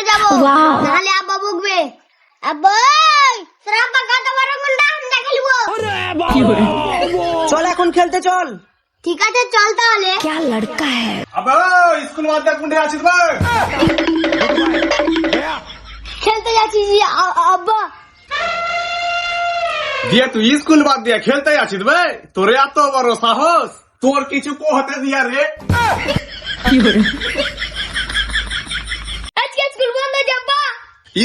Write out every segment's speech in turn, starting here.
যাবো, নাহলে আব্বা বকবে। আব্বা তোর আব্বা কত বড় গুন্ডা, আমি দেখে নিবো। চল এখন খেলতে চল। ঠিক আছে চল তাহলে। আবে স্কুল বাদ দিয়ে কোনটা আছিস বে? খেলতে যাচ্ছি জি আব্বা। দিয়ে তুই স্কুল বাদ দিয়ে খেলতে আছিস বে? তোর এত বড় সাহস, তোর কিছু কোহতে দিয়া রে। আজকে স্কুল বন্ধ যাব্বা।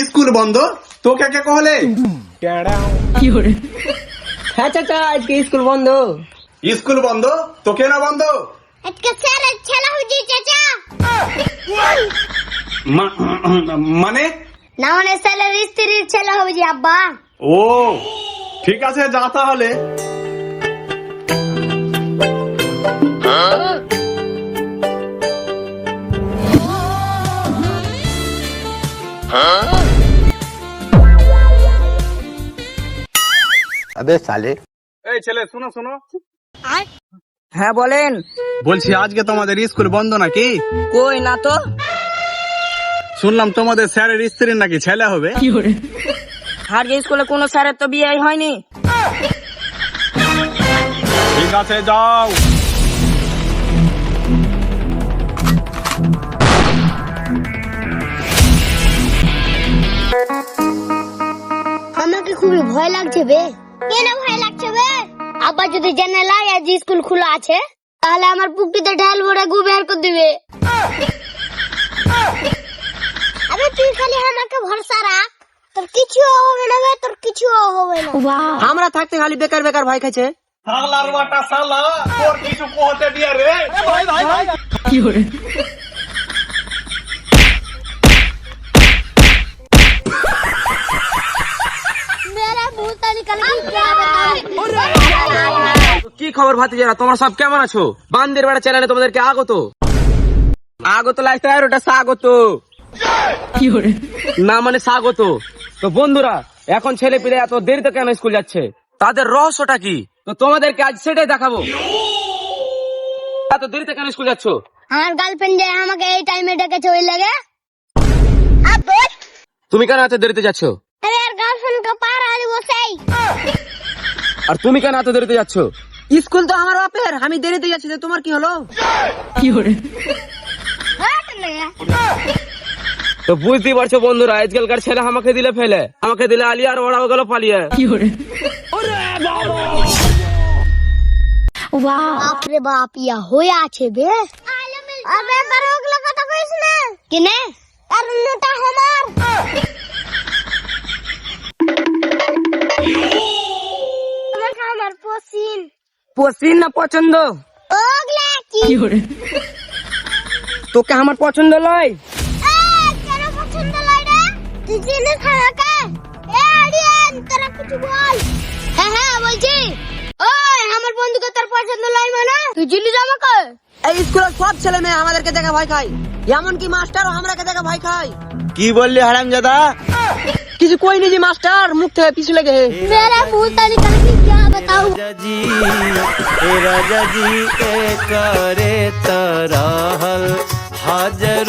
স্কুল বন্ধ তোকে কে কহলে? হ্যাঁ চাচা আজকে স্কুল বন্ধ। স্কুল বন্ধ তোকে না বন্ধ? আজকে স্যারের ছেলে হয়েছে চাচা। মানে? না মানে স্যারের স্ত্রীর ছেলে হয়েছে আব্বা। ও ঠিক আছে যা তাহলে। अबे साले এই ছেলে শোনো শোনো, হ্যাঁ বলেন। বলছি আজকে তোমাদের স্কুল বন্ধ নাকি? কই না তো। শুনলাম তোমাদের স্যারের স্ত্রীর নাকি ছেলে হবে। আজকে স্কুলে কোনো স্যারের তো বিয়ে হয়নি। ঠিক আছে যাও। আমাকে খুবই ভয় লাগছে বে। কেন ভয় লাগছে বে? আব্বা যদি জেনে লাই আজ স্কুল খোলা আছে, তাহলে আমার পুকুরিতে ঢাল ভরে গু বের করে দিবে। আবে তুই খালি আমাকে ভরসা রাখ, তোর কিছু হবে না বে, তোর কিছু হবে না। আমরা থাকতে খালি বেকার বেকার ভয় খাইছে। শালার বাটা শালা, তোর কিছু কোহতে দিয়া রে। मेरा भूत निकल गया, क्या কি খবর ভাতিজারা, তোমরা সব কেমন আছো? বান্দের বেড়া চ্যানেলে তোমাদেরকে আগত। আগত লাইফস্টাইল ওটা স্বাগত। না মানে স্বাগত। তো বন্ধুরা এখন ছেলে পিলে এত দেরিতে কেন স্কুল যাচ্ছে, তাদের রহস্যটা কি? তো তোমাদেরকে আজ সেটাই দেখাবো। এত দেরিতে কেন স্কুল যাচ্ছ? আমার গার্লফ্রেন্ড যে আমাকে এই টাইমে ডেকেছে ওই লাগে। আব্বু তুমি কেন এত দেরিতে যাচ্ছ? अरे यार गर्लफ्रेंड का पार आ वो सही। আর তুমি কেন এত দেরিতে যাচ্ছ? স্কুল তো আমার বাপের, আমি দেরিতে যাচ্ছি, তোমার কি হলো? তো বুঝতেই পারছো বন্ধুরা, আজকালকার ছেলে আমাকে দিলে ফেলে, আমাকে দিলে আলিয়া আর ওরাও গেল পালিয়ে। बाप रे बाप या होया আছে বে। আবে তার ওগুলো কথা কইছ না কিনে, আর নুটা আমার আমার পছন্দ। পছন্দ না পছন্দ? ওগুলা কি তোকে আমার পছন্দ লয়। কেন পছন্দ লয় রে? তুই জিনিস খাওয়াকে এ আরিয়ান তোরা কিছু বল। হ্যাঁ হ্যাঁ বলছি। ওই আমার বন্ধুকে তোর পছন্দ লয় মানে তুই জিনিস আমাকে। এই স্কুলের সব ছেলে মেয়ে আমাদেরকে দেখে ভয় খায়, এমনকি মাস্টারও আমরাকে দেখে ভয় খায়। की बोलली हरामजादा? কিছু কইনি যে মাস্টার, মুখ থেকে পিছু লেগে। मेरा भूत निकल गया, क्या बताऊं। राजा जी करे तरहल हाजर